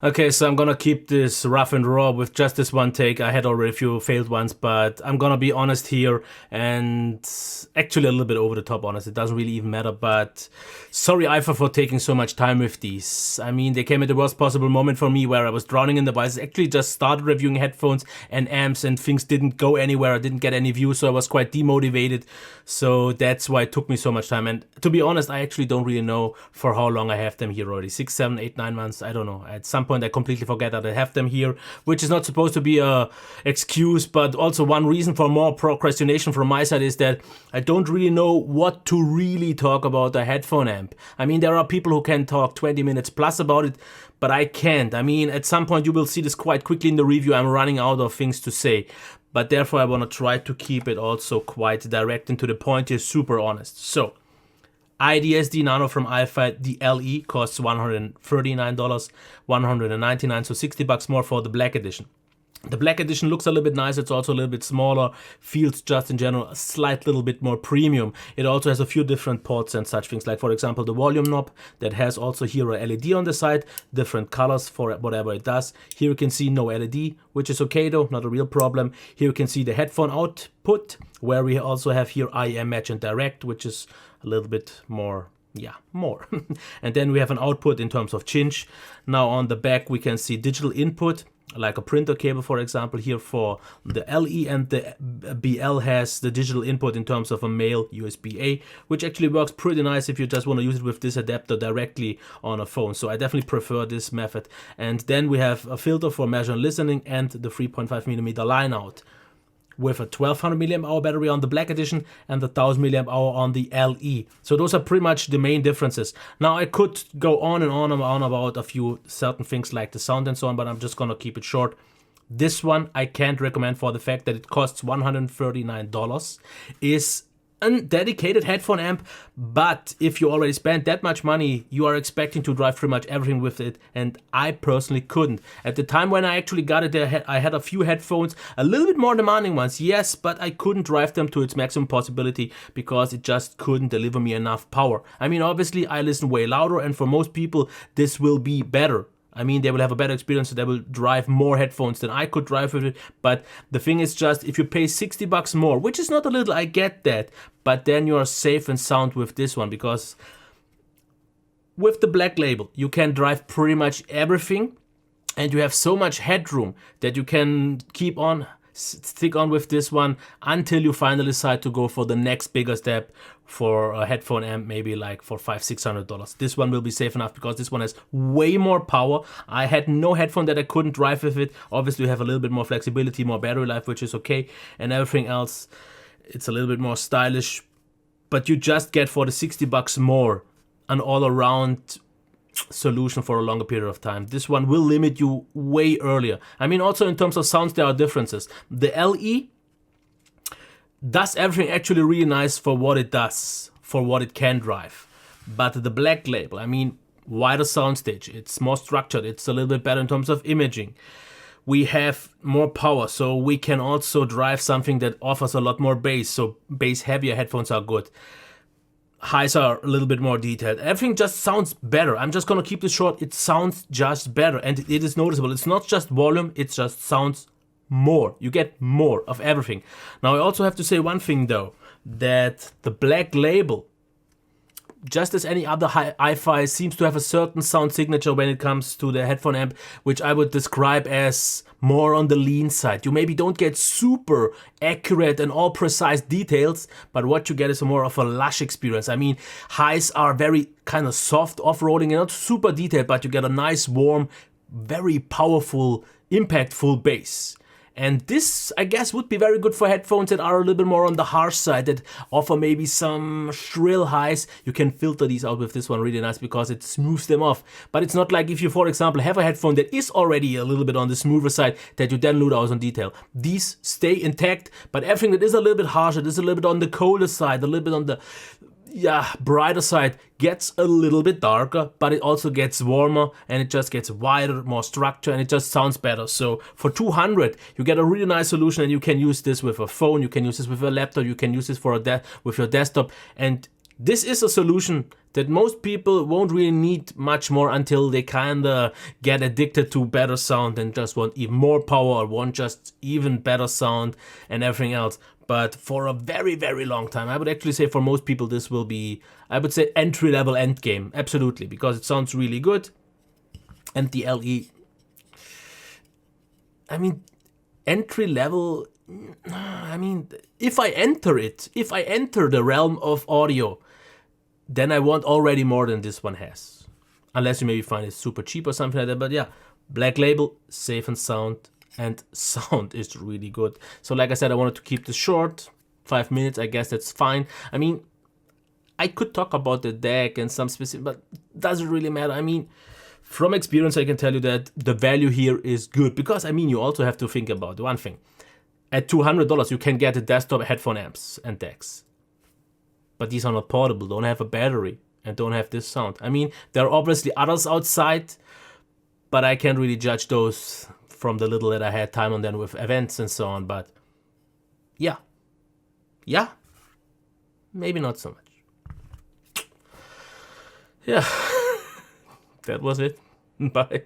Okay, so I'm gonna keep this rough and raw with just this one take. I had already a few failed ones, but I'm gonna be honest here and actually a little bit over the top honest. It doesn't really even matter, but sorry IFA for taking so much time with these. I mean, they came at the worst possible moment for me where I was drowning in the devices. Actually just started reviewing headphones and amps and things didn't go anywhere. I didn't get any views, so I was quite demotivated. So that's why it took me so much time. And to be honest, I actually don't really know for how long I have them here already. 6, 7, 8, 9 months, I don't know. At some point I completely forget that I have them here, which is not supposed to be a excuse, but also one reason for more procrastination from my side is that I don't really know what to really talk about a headphone amp. I mean, there are people who can talk 20 minutes plus about it, but I can't. I mean, at some point you will see this quite quickly in the review. I'm running out of things to say, but therefore I want to try to keep it also quite direct and to the point here, super honest. So iDSD Nano from iFi, the LE costs $139, $199, so $60 more for the black edition. The black edition looks a little bit nicer, it's also a little bit smaller, feels just in general a slight little bit more premium. It also has a few different ports and such things, like for example the volume knob that has also here a LED on the side, different colors for whatever it does. Here you can see no LED, which is okay though, not a real problem. Here you can see the headphone output, where we also have here IM Match and Direct, which is a little bit more, more. And then we have an output in terms of cinch. Now on the back we can see digital input, like a printer cable, for example. Here for the LE, and the BL has the digital input in terms of a male USB-A, which actually works pretty nice if you just want to use it with this adapter directly on a phone. So I definitely prefer this method. And then we have a filter for measure and listening and the 3.5mm line out, with a 1200 mAh battery on the black edition and the 1000 mAh on the LE. So those are pretty much the main differences. Now I could go on and on about a few certain things like the sound and so on, but I'm just gonna keep it short. This one I can't recommend for the fact that it costs $139. Is a dedicated headphone amp, but if you already spent that much money, you are expecting to drive pretty much everything with it, and I personally couldn't. At the time when I actually got it, I had a few headphones, a little bit more demanding ones, yes, but I couldn't drive them to its maximum possibility because it just couldn't deliver me enough power. I mean, obviously I listen way louder, and for most people this will be better. I mean, they will have a better experience, so they will drive more headphones than I could drive with it. But the thing is just, if you pay $60 more, which is not a little, I get that, but then you are safe and sound with this one, because with the black label, you can drive pretty much everything, and you have so much headroom that you can keep on, stick on with this one until you finally decide to go for the next bigger step for a headphone amp, maybe like for $500-600. This one will be safe enough because this one has way more power. I had no headphone that I couldn't drive with it. Obviously you have a little bit more flexibility, more battery life, which is okay, and everything else, it's a little bit more stylish, but you just get for the $60 more an all-around solution for a longer period of time. This one will limit you way earlier. I mean, also in terms of sounds there are differences. The LE does everything actually really nice for what it does, for what it can drive. But the black label, I mean, wider soundstage, it's more structured, it's a little bit better in terms of imaging. We have more power, so we can also drive something that offers a lot more bass, so bass heavier headphones are good. Highs are a little bit more detailed. Everything just sounds better. I'm just gonna keep this short. It sounds just better, and it is noticeable. It's not just volume, it just sounds more. You get more of everything. Now I also have to say one thing though, that the black label, just as any other hi-fi, seems to have a certain sound signature when it comes to the headphone amp, which I would describe as more on the lean side. You maybe don't get super accurate and all precise details, but what you get is more of a lush experience. I mean, highs are very kind of soft off-roading and not super detailed, but you get a nice, warm, very powerful, impactful bass. And this, I guess, would be very good for headphones that are a little bit more on the harsh side, that offer maybe some shrill highs. You can filter these out with this one really nice because it smooths them off. But it's not like if you, for example, have a headphone that is already a little bit on the smoother side that you then lose out on detail. These stay intact, but everything that is a little bit harsher, that is a little bit on the colder side, a little bit on the brighter side, gets a little bit darker, but it also gets warmer, and it just gets wider, more structure, and it just sounds better. So for $200 you get a really nice solution, and you can use this with a phone, you can use this with a laptop, you can use this for with your desktop, and This is a solution that most people won't really need much more until they kinda get addicted to better sound and just want even more power or want just even better sound and everything else. But for a very, very long time, I would actually say for most people this will be, I would say, entry-level endgame. Absolutely, because it sounds really good. And the LE, I mean, entry-level, I mean, if I enter the realm of audio, then I want already more than this one has. Unless you maybe find it super cheap or something like that. But yeah, Black Label, safe and sound. And sound is really good. So like I said, I wanted to keep this short. 5 minutes, I guess that's fine. I mean, I could talk about the deck and some specific, but doesn't really matter. I mean, from experience, I can tell you that the value here is good. Because, I mean, you also have to think about one thing. At $200, you can get a desktop headphone amps and decks. But these are not portable, don't have a battery, and don't have this sound. I mean, there are obviously others outside, but I can't really judge those from the little that I had time on them with events and so on. But yeah, maybe not so much. Yeah, that was it. Bye.